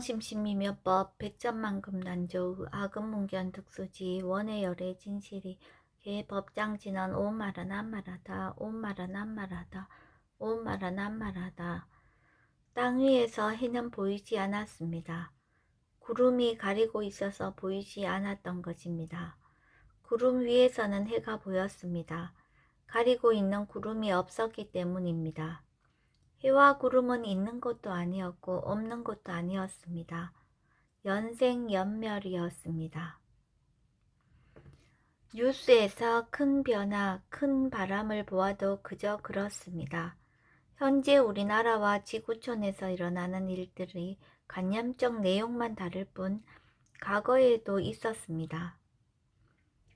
심신미묘법 백전만금 난조 아금문견 특수지 원의 열의 진실이 개 법장진언 오말은 한말하다 오말은 한말하다 오말은 한말하다. 땅 위에서 해는 보이지 않았습니다. 구름이 가리고 있어서 보이지 않았던 것입니다. 구름 위에서는 해가 보였습니다. 가리고 있는 구름이 없었기 때문입니다. 해와 구름은 있는 것도 아니었고 없는 것도 아니었습니다. 연생연멸이었습니다. 뉴스에서 큰 변화, 큰 바람을 보아도 그저 그렇습니다. 현재 우리나라와 지구촌에서 일어나는 일들이 관념적 내용만 다를 뿐 과거에도 있었습니다.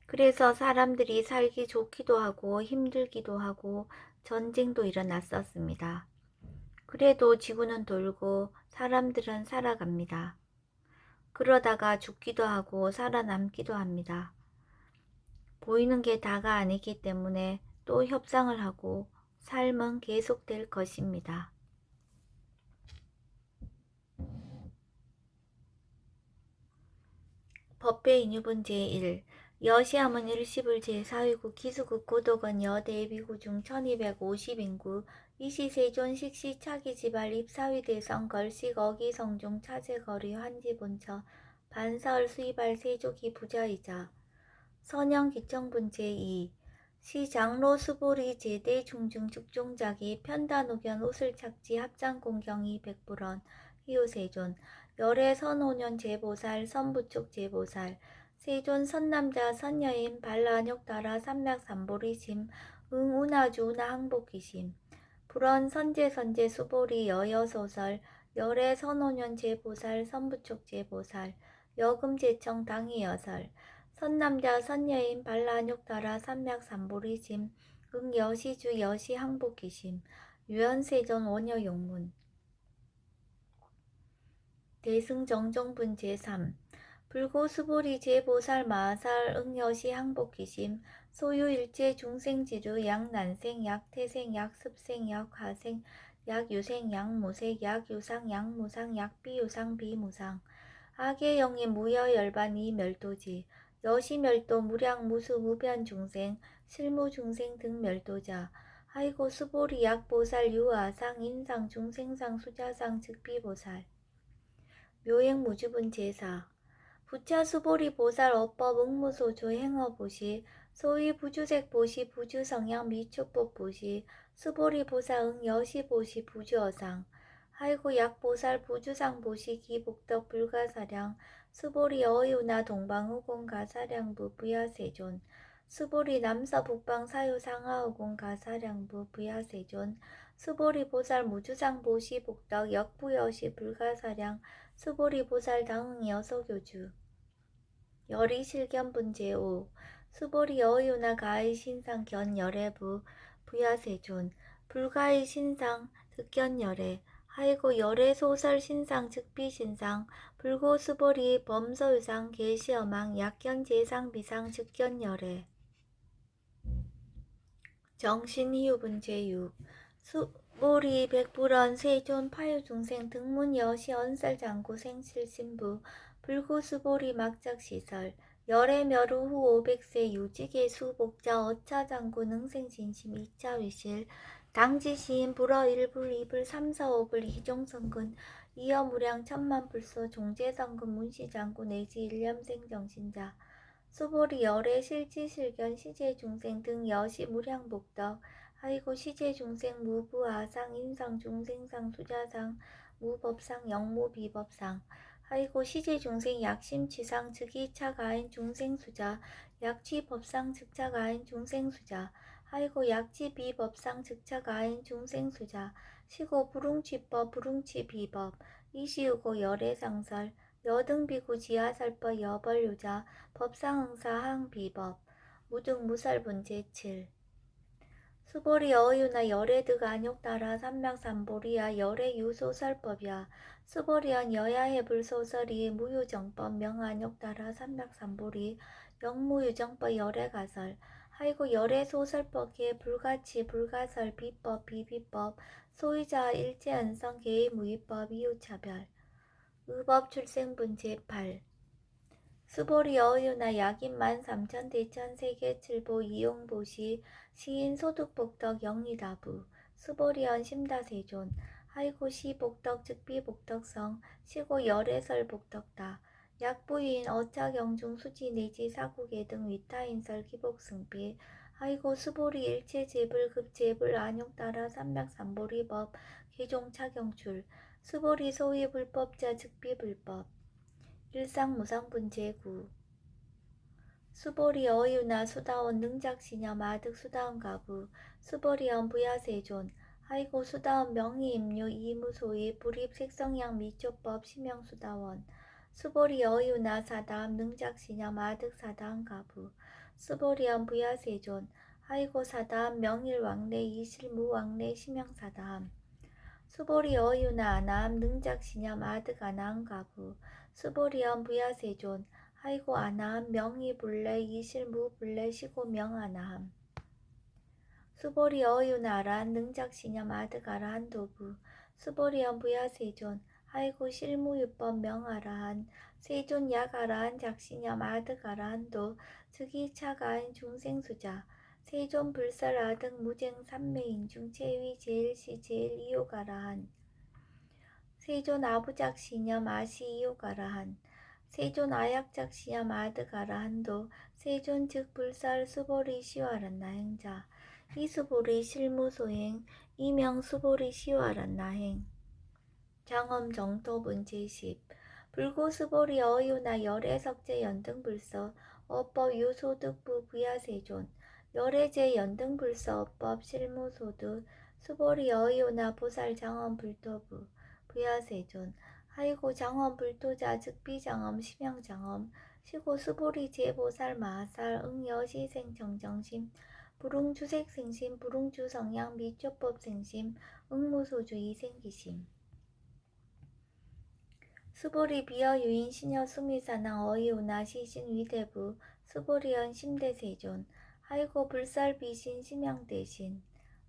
그래서 사람들이 살기 좋기도 하고 힘들기도 하고 전쟁도 일어났었습니다. 그래도 지구는 돌고 사람들은 살아갑니다. 그러다가 죽기도 하고 살아남기도 합니다. 보이는 게 다가 아니기 때문에 또 협상을 하고 삶은 계속될 것입니다. 법회 인유분 제1 여시함은 일시불 제4위국 기수국 고독은 여대비구 중 1250인구 이시세존 식시 차기지발 입사위대성 걸식 어기성중 차제거리 환지본처 반사을 수입할 세족이 부자이자 선영기청분 제2 시장로 수보리 제대 중중 죽종자기 편단우견 옷을착지 합장공경이 백불원 희우세존 열애 선호년 제보살 선부축 제보살 세존 선남자 선여인 발라녁다라 삼맥삼보리심 응운아주 운하항복기심 불원 선제선제 수보리 여여소설 열애 선호년 제보살 선부축 제보살 여금제청 당이여설 선남자 선여인 발라녁다라 삼맥삼보리심 응여시주 여시항복기심 유연세전 원여용문 대승정정분 제3 불고수보리 제보살 마살 응여시 항복기심 소유일체 중생지류 약난생 약태생 약습생 약화생 약유생 약무색 약유상 약무상 약비유상 비무상 악의 영의 무여열반 이멸도지 여시멸도 무량무수 무변중생 실무중생 등 멸도자 하이고 수보리 약보살 유아상 인상 중생상 수자상 즉비보살 묘행무주분 제사 부차수보리 보살 어법 응무소조 행어보시 소위 부주색보시 부주성향 미축법보시 수보리 보살 응여시보시 부주어상 하이고 약보살 부주상보시 기복덕 불가사량 수보리 어이우나 동방후공 가사량부 부야세존 수보리 남서북방 사유상하후공 가사량부 부야세존 수보리 보살 무주상보시 복덕 역부여시 불가사량 수보리 보살 당응 여서교주 열이실견분 제5 수보리 어유나 가의 신상 견열애부 부야세존 불가의 신상 득견열애 하이고 열애 소설 신상 즉비신상 불고 수보리 범서유상 계시어망 약견제상 비상 즉견열애 정신이유분 제6 수보리 백불원 세존 파유중생 등문여시 언설장구 생실신부 불구수보리 막작시설 열애멸우 후 500세 유직의 수복자 어차장구 능생진심 2차 위실 당지시인 불어 1불 2불 3, 4, 5불 이종성근 이여무량 천만불소 종제성근 문시장구 내지 일념생 정신자 수보리 열애 실지실견 시제중생 등 여시무량복덕 하이고 시제중생 무부아상 인상중생상 수자상 무법상 영무비법상 하이고 시제중생 약심취상 즉이차가인 중생수자 약취법상 즉차가인 중생수자 하이고 약취비법상 즉차가인 중생수자 시고 불웅취법 불웅취비법 이시우고 열애상설 여등비구 지하살법 여벌유자 법상응사 항비법 무등무살분 제7 수보리 어유나 열애드가 안욕따라 삼맥삼보리야 열애유소설법이야 수보리언 여야해불소설이 무유정법 명안욕따라 삼맥삼보리 영무유정법 열애가설 하이고 열애소설법계 불가치 불가설 비법 비비법 소유자 일제언성 개의무위법 이유차별 의법 출생분 제8 수보리 어유나 약인만 삼천 대천 세계 칠보 이용보시 시인 소득복덕 영리다부 수보리언 심다세존 하이고 시복덕 즉비복덕성 시고 열애설 복덕다 약부인 어차경중 수지 내지 사국의 등 위타인설 기복승비 하이고 수보리 일체 제불 급제불 안욕 따라 삼맥삼보리법 개종 차경출 수보리 소위 불법자 즉비불법 일상무상분제9 수보리 어유나 수다원 능작시녀 마득 수다원 가부 수보리언 부야세존 하이고 수다원 명의임류 이무소의 불입 색성양 미초법 심형수다원 수보리 어유나 사다함 능작시녀 마득 사다함 가부 수보리언 부야세존 하이고 사다함 명일왕래 이실무왕래 심형사다함 수보리 어유나 아나함 능작시녀 마득 아나함 가부 수보리언 부야세존 하이고 아나함 명의불래 이실무불래 시고 명아나함 수보리 어유나 아라한 능작시녀 마득 아라한 도부 수보리언 부야세존 하이고 실무유법 명아라한 세존 약아라한 작시녀 마득 아라한도 즉이 차가인 중생수자 세존 불살아등 무쟁 삼매인중 체위 제일시 제일이요가라한 세존 아부작시녀 마시이요가라한 세존 아약작시녀 마득아라한도 세존 즉 불살 수보리 시와란나 행자 이수보리 실무소행 이명 수보리 시와란나 행 장엄 정토분 제10 불고수보리 어유나 열애석제 연등불서 어법 유소득부 부야세존 열애제 연등불서 어법 실무소득 수보리 어유나 보살 장엄 불토부 부야세존 하이고 장엄 불토자 즉비장엄 심형장엄 시고 수보리 제보살 마살 응여시생 정정심 불응주색생심 불응주성양 미초법생심 응무소주의 생기심 수보리 비어 유인 시녀 수미사낭 어이오나 시신 위대부 수보리언 심대세존 하이고 불살 비신 심양대신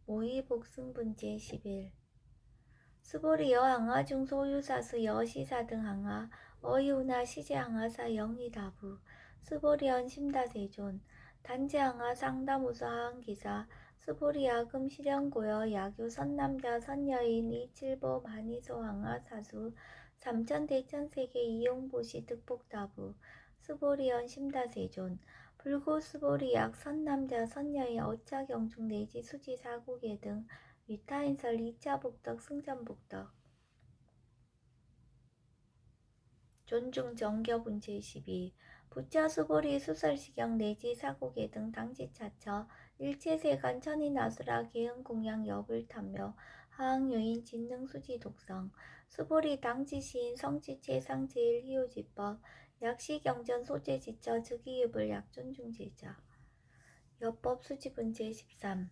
모의 복승분 제11 수보리 여항아 중 소유사수 여시사 등 항아 어이오나 시제 항아사 영이다부 수보리언 심다세존 단지 항아 상담우수 하항기사 수보리 야금 실현고여 야교 선남자 선여인 이칠보 만이소 항아 사수 삼천 대천세계 이용보시 득복다부 수보리언 심다세존 불고 수보리약 선남자 선여인 어차경중 내지 수지 사국예 등 위타인설 2차 복덕 승전복덕 존중 정겨분 제12 부차 수보리 수설시경 내지 사국예 등 당지차처 일체세간 천인아수라 계흥공양 여불탐묘 하항요인 진능수지 독성 수보리 당지시인 성지체상 제일희요지법 약시경전 소재지처 즉이유불 약존중제자 여법 수지분 제13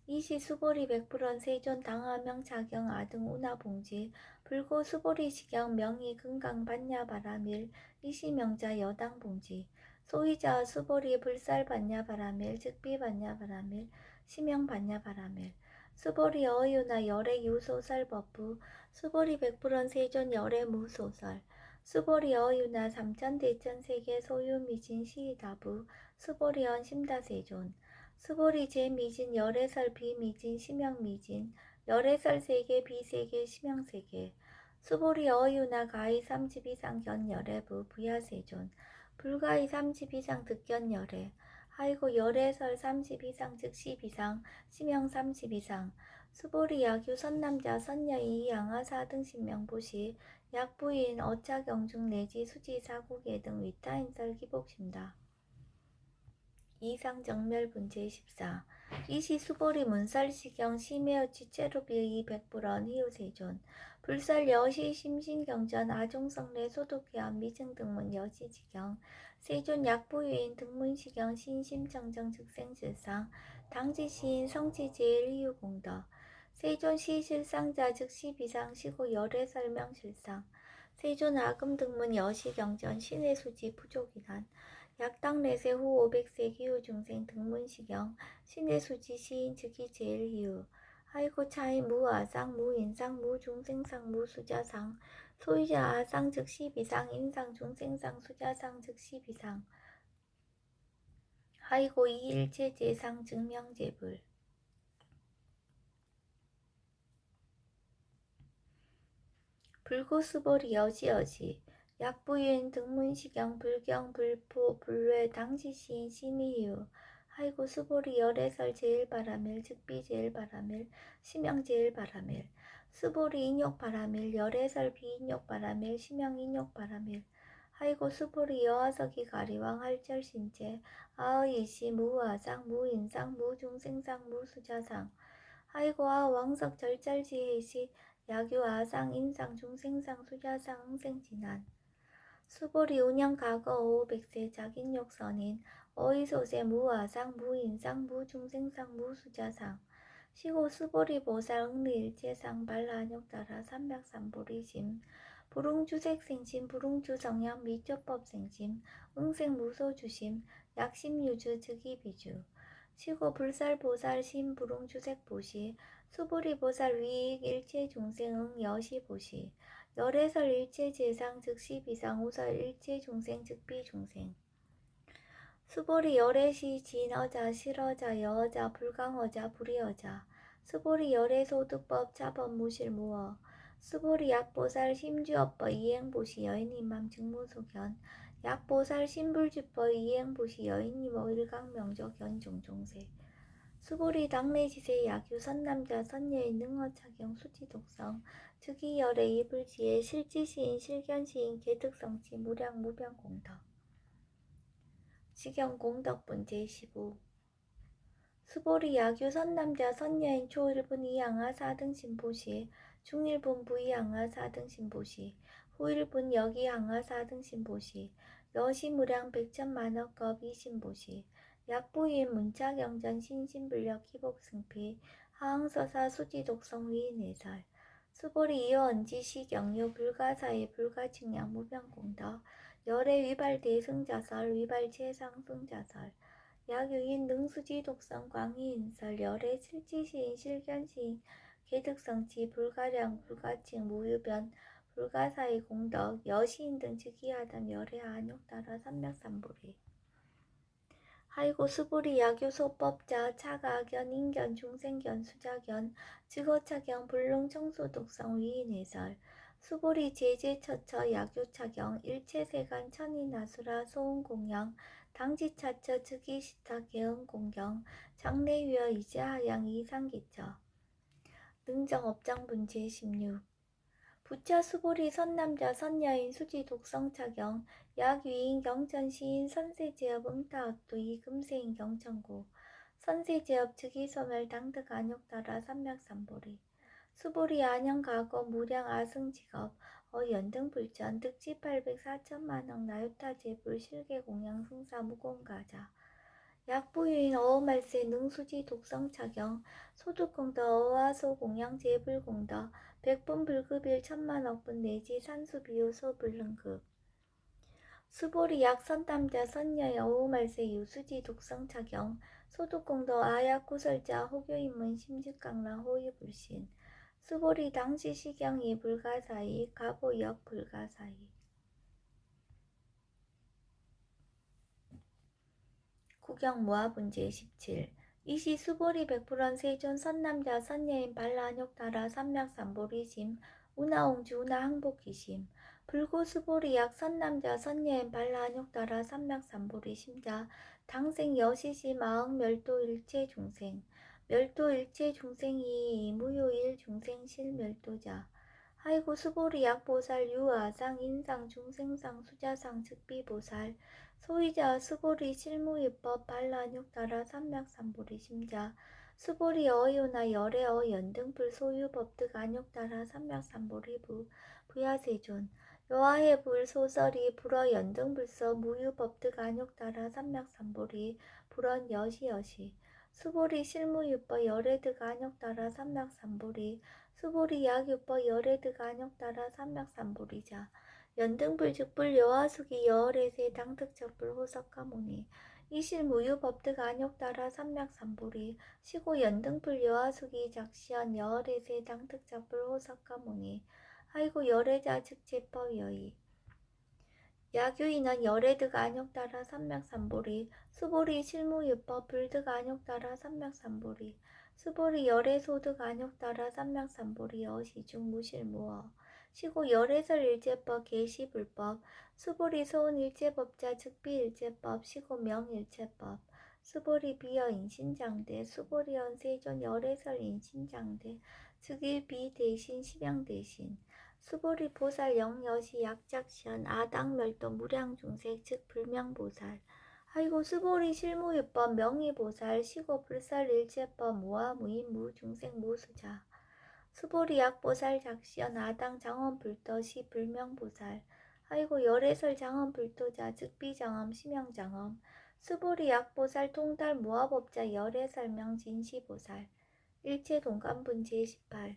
이시 수보리 백불원 세존 당하명 자경 아등 운하봉지 불고 수보리 시경 명의 금강 반야 바라밀 이시 명자 여당 봉지 소이자 수보리 불살 반야 바라밀 즉비 반야 바라밀 시명 반야 바라밀 수보리 어유나 열애 유소설 법부 수보리 백불원 세존 열애 무소설 수보리 어유나 삼천 대천 세계 소유 미진 시다부 수보리언 심다세존 수보리 제미진 열애설 비미진 심형미진 열애설 세계 비세계 심형세계 수보리 어유나 가히 30 이상 견열애부 부야세존 불가히 30 이상 득견열애 하이고 열애설 30 이상 즉 10 이상 심형 30 이상 수보리 야규 선남자 선여이 양하사 등 신명보시 약부인 어차경중 내지 수지 사국예 등 위타인설 기복심다. 이상정멸분 제14 이시 수보리 문살시경 심해어 지체로비의 백불원 희우세존 불살 여시 심신경전 아종성례 소독회원 미증등문 여시지경 세존 약부유인 등문시경 신심정정 즉생실상 당지시인 성지제일희유공덕 세존 시실상자 즉 시비상 시고 열애설명실상 세존 아금등문 여시경전 신의수지 부족이란 약당내세 후 500세 기후중생 등문시경 신의수지 시인 즉이 제일희유 하이고 차이 무아상 무인상 무중생상 무수자상 소유자 아상 즉 12상 인상 중생상 수자상 즉 12상 하이고 이일체 재상 증명재불 불고수벌이 여지여지 약부유인 등문시경 불경 불포 불외 당시시인 신이유 하이고 수보리 열애설 제일바라밀 즉비 제일바라밀 심형 제일바라밀 수보리 인욕바라밀 열애설 비인욕바라밀 심형 인욕바라밀 하이고 수보리 여하석이 가리왕 할절신체 아의이시 무아상 무인상 무중생상 무수자상 하이고 아왕석 절절지혜시 야규 아상 인상 중생상 수자상 응생진한 수보리 운영 과거 500세 작인욕선인 어이소세 무아상 무인상 무중생상 무수자상 시고 수보리 보살 응리일체상 발라한욕따라 삼백삼보리심 불응주색생심 불응주성향 미조법생심 응생무소주심 약심유주 즉이비주 시고 불살보살 심불응주색보시 수보리보살 위익 일체중생응 여시보시 열애설 일체재상 즉시 비상우설 일체중생 즉비중생 수보리 열애시 진어자 실어자 여어자 불강어자 불이어자 수보리 열애소득법 차법 무실무어 수보리 약보살 심주업법 이행보시 여인임맘 직무소견 약보살 심불주법 이행보시 여인이모 일강명적 연종종세 수보리 당내지세 약유 선남자 선여인 능어착용 수지독성 즉이열애 이불지혜 실지시인 실견시인 개특성치 무량 무변공덕 식용공덕분 제15 수보리 야규 선남자 선여인 초1분 이양하 4등 신보시 중1분 부이양하 4등 신보시 후1분 여기양하 4등 신보시 여시무량 백천만억겁 이신보시 약부인 문자경전 신신불력 희복승피 하항서사 수지독성 위인해설 수보리 이어언지 시경유 불가사의 불가측량 무변공덕 열애 위발 대승자설 위발 최상승자설 약유인 능수지 독성 광희인설 열애 실지시인 실견시인 개득성치 불가량 불가칭 무유변 불가사의 공덕 여시인 등 즉위하던 열애 안욕따라 삼맥삼보리 하이고 수보리 약유소법자 차가견 인견 중생견 수자견 즉어차경 불능 청소독성 위인해설 수보리 제제처처 약유차경 일체세간 천인아수라 소음공양 당지차처 즉이시타 개응공경 장래위어 이제하양 이상기처 능정업장분 제16 부처 수보리 선남자 선여인 수지 독성차경 약위인 경천시인 선세제업 응타업도 이금세인 경천고 선세제업 즉이소멸 당득 안욕따라 삼맥삼보리 수보리 안영가거 무량 아승직업 연등불전 득지 800 4천만억 나유타제불 실계공양 승사 무공가자 약부유인 어어말세 능수지 독성차경 소득공덕 어화소 공양 재불공덕 백분 불급일 천만억분 내지 산수비유 소불능급 수보리 약선담자 선녀의 어우말세 유수지 독성차경 소득공덕 아약구설자 호교인문 심직강라 호위불신 수보리 당시 시경이 불가사의 가보역 불가사의 구경모아분 제17 이시 수보리 백불원 세존 선남자 선여인 발라한욕따라 삼맥삼보리심 운하옹주 운하항복기심 불고수보리 약 선남자 선여인 발라한욕따라 삼맥삼보리심자 당생 여시시 마흥 멸도일체중생 멸도일체중생이 무효일중생실 멸도자 하이고 수보리 약보살 유아상 인상 중생상 수자상 즉비보살 소위자 수보리 실무유법 반란욕따라 삼맥삼보리 심자 수보리 어요나 열애어 연등불 소유법득 안욕따라 삼맥삼보리 부야세존 여하해불 소설이 불어 연등불서 무유법득 안욕따라 삼맥삼보리 불언 여시여시 수보리 실무유법 열애득 안욕따라 삼맥삼보리 수보리 약유법 열애득 안욕따라 삼맥삼보리자 연등불즉불 여하수기 여월에세 당특적불 호석가모니 이실무유법득 안욕따라 삼맥삼보리 시고 연등불 여하수기 작시연 여월에세 당특적불 호석가모니 하이고 열애자 즉 제법여의. 야규인은 열애득 안욕따라 삼맥삼보리 수보리 실무유법 불득 안욕따라 삼맥삼보리 수보리 열애소득 안욕따라 삼맥삼보리 어시중 무실무어 시고 열애설 일제법 계시불법 수보리 소은 일제법자 즉비일제법 시고 명일제법 수보리 비여 인신장대 수보리 연세존 열애설 인신장대 즉일비 대신 심양 대신 수보리 보살 영여시 약작시연 아당멸도 무량중생 즉 불명보살 하이고 수보리 실무유법 명의보살 시고 불살일체법 무아무인 무중생 무수자 수보리 약보살 작시연 아당 장엄불도시 불명보살 하이고 열애설 장엄불도자 즉 비장엄 심양장엄 수보리 약보살 통달 무아법자 열애설명 진시보살 일체동감분 제18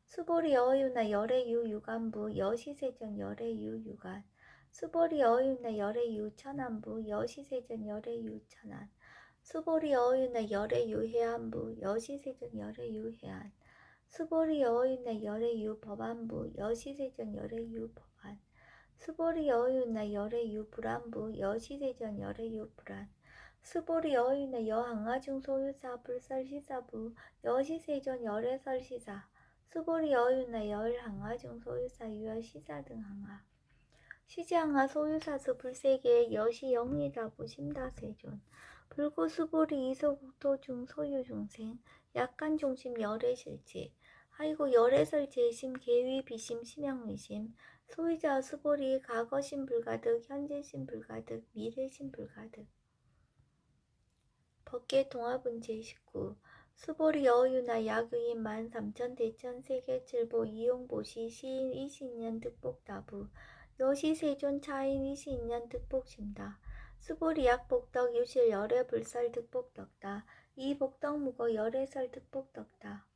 수보리 어유나 열애유 유간부 여시세전 열애유 유간 수보리 어유나 열애유 천안부 여시세전 열애유 천안 수보리 어유나 열애유 해안부 여시세전 열애유 해안 수보리 어유나 열애유 법안부 여시세전 열애유 법안 수보리 어유나 열애유 불안부 여시세전 열애유 불안 수보리 어유나 여항아중 소유사 불설시사부 여시세전 열애설시사 수보리 어유나 열항아중 소유사 유여 시사 등 항아 시지항아 소유사수 불세계 여시 영리다부 심다세존 불구 수보리 이소국토 중 소유중생 약간 중심 열애실체 하이고 열애설 재심 계위 비심 심양의심 소유자 수보리 과거심 불가득 현재심 불가득 미래심 불가득 법계 동화분 제19 수보리 어유나 야규인 13,000 대천 세계칠보 이용보시 시인 20년 득복다부 여시세존 차인 20년 득복심다 수보리 약복덕 유실 열애 불설 득복덕다 이복덕 무거 열애설 득복덕다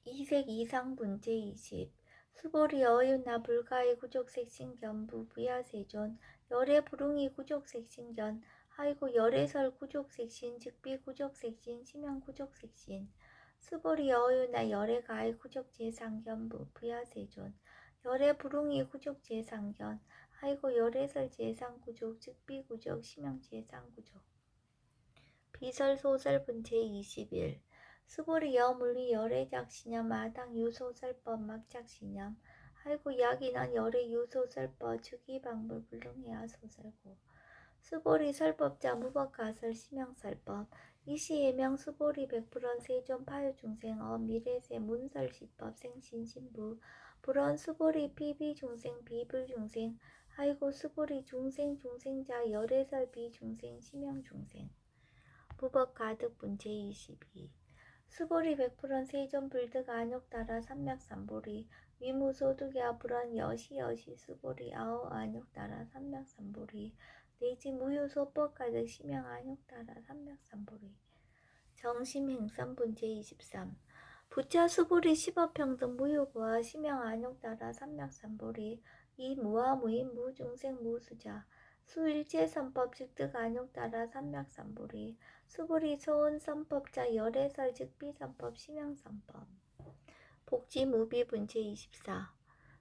이색 이상분 제20 수보리 어유나 불가의 구족색신견부 부야세존 열애 부릉이 구족색신견 하이고 열애설 구족색신 즉비 구족색신 심양 구족색신 수보리 어유나 열애 가의 구족재상견부 부야세존 열애 부릉이 구족재상견 하이고 열애설 재상구족 즉비 구족 심양 재상구족 비설 소설 분체 21 수보리 여물리 열애작시념 아당 유소설법 막작시념 하이고 약인한 열애 유소설법 즉이방불 불능해야 소설고 수보리 설법자 무법가설 심양설법 이시예명 수보리 백불원 세존 파유중생 미래세 문설시법 생신신부 불원 수보리 피비중생 비불중생 하이고 수보리 중생자 열애설 비중생 심양중생 무법가득분 제22 수보리 백불원 세존 불득 안욕따라 삼맥삼보리 위무소득야 불원 여시 수보리 아오 안욕따라 삼맥삼보리 내지 무효소법가득 심양 안욕따라 삼맥삼보리 정심행선분 제23 부차 수보리 십업평등 무효고와 심양 안욕따라 삼맥삼보리 이무아무인 무중생 무수자 수일체선법 즉득 안욕따라 삼맥삼보리 수보리 소은선법자 열애설 즉비선법 심양선법 복지무비분 제24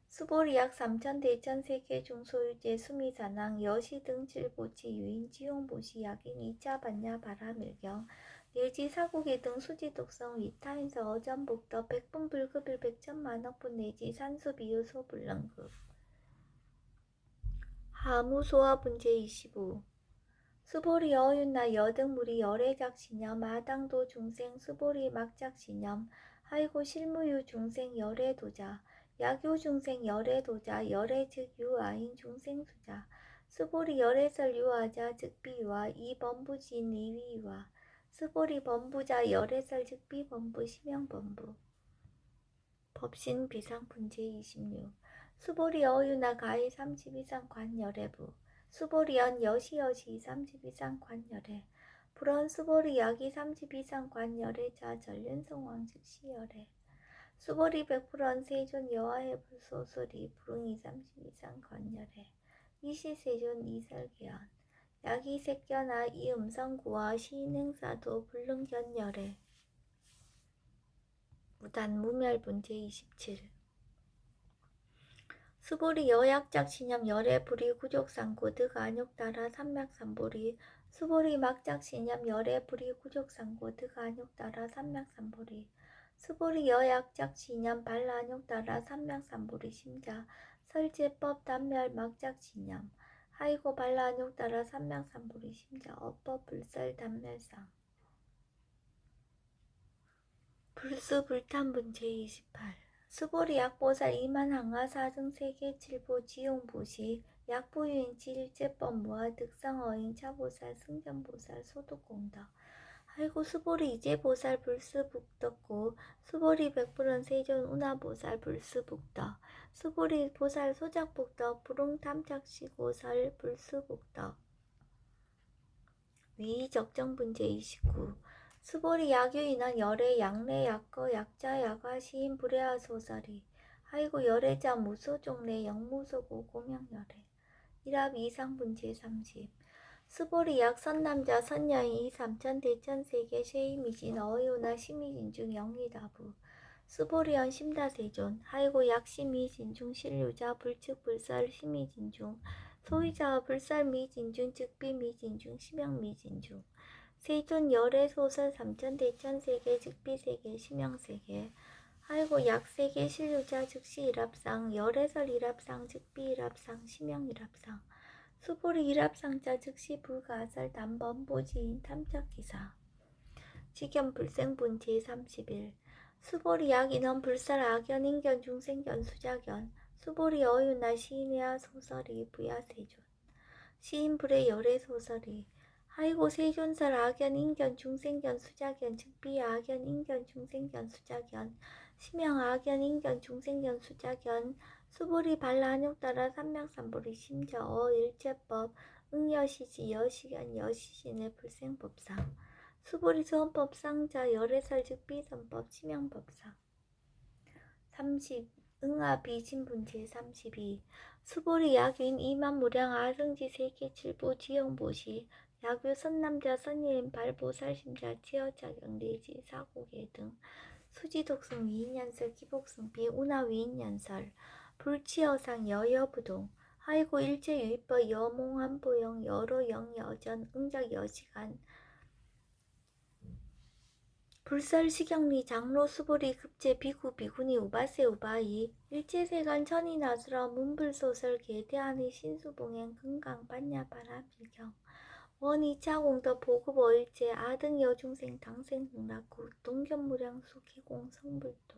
수보리 약 3천 대천 세계 중소유제 수미사낭 여시 등 칠보치 유인 지용보시 약인 2차 반야 바라밀경 내지 사고계 등 수지독성 위타인서 어전복덕 백분 불급일 백천만억분 내지 산수비유 소불능급 하무소화분 제25 수보리 어윤나 여등무리 열애작시념 아당도 중생 수보리 막작시념 하이고 실무유 중생 열애도자 야교 중생 열애도자 열애 즉 유아인 중생수자 수보리 열애설 유아자 즉 비유아 이범부진 이위유아 수보리 범부자 열애설 즉 비범부 심형범부 법신 비상분 제26 수보리 어유나 가히 32상 관열애부 수보리연 여시 32상 관열애 불원 수보리 약이 32상 관열애자 전륜성왕 즉시열애 수보리 백불원 세존 여하해 불소소리 불응이 32상 관열애 이시세존 이설계연 약이 색견아 이음성구와 시인행사도 불능견열애 무단 무멸분 제27 수보리 여약작 신염 열애 불이 구족상고 득 안욕따라 삼맥삼보리 수보리 막작 신염 열애 불이 구족상고 득 안욕따라 삼맥삼보리 수보리 여약작 신염 발안욕따라 삼맥삼보리 심자 설제법 단멸 막작 신염 하이고 발안욕따라 삼맥삼보리 심자 어법 불설 단멸상 불수불탄분 제28 수보리 약보살 이만항하 사증 세계 칠보 지용보시 약보유인치 일제법 무아 득상어인 차보살 승전보살 소득공덕 하이고 수보리 이제보살 불수북덕고 수보리 백불원 세존 운하보살 불수북덕 수보리 보살 소작북덕 불웅탐착시고설 불수북덕 위적정분 제29 수보리 약유인원 열애 약내 약거 약자 약화 시인 불애하 소설이 하이고 열애자 무소 종래 영무소고 공양열애 일합 이상분 제30 수보리 약 선남자 선여인 이삼천 대천세계 쉐이미진 어이오나 시미진 중 영리다부 수보리언 심다세존 하이고 약 시미진 중 신류자 불측 불설 시미진 중 소위자 불설 미진 중 즉비 미진 중 심영 미진 중 세존 열애 소설 삼천 대천세계 즉비세계 심영세계 하이고 약세계 신류자 즉시 일합상 열애설 일합상 즉비 일합상 심영 일합상 수보리 일합상자 즉시 불가설 단번 보지인 탐착기사 직연 불생분 제31 수보리 약인원 불살 악연 인견 중생견 수작연 수보리 어유나 시인의하 소설이 부야세존 시인불의 열애 소설이 하이고 세존설 악연 인견 중생견 수작견 즉비 악연 인견 중생견 수작견 심양 악연 인견 중생견 수작견 수보리 발라한욕따라 삼맥삼보리 심저어 일체법 응여시지 여시견 여시신의 불생법상 수보리 소원법상자 열애설 즉비 선법 심양법상 30 응아비진분 제32 수보리 약유인 이만무량 아승지 세계 칠보 지형보시 약유 선남자 선예인 발보살심자 치어자경 내지 사고계 등 수지독성 위인연설 기복승비 운하위인연설 불치어상 여여부동 하이고 일체유입법 여몽한보영 여로영여전 응적여시간 불설시경리 장로 수보리 급제 비구 비구니 우바세 우바이 일체세간 천이나수라 문불소설 계대안의 신수봉행 금강 반야 바라밀경 원이차 공덕 보급 어일제 아등 여중생 당생 등락구 동견무량수 기공 성불도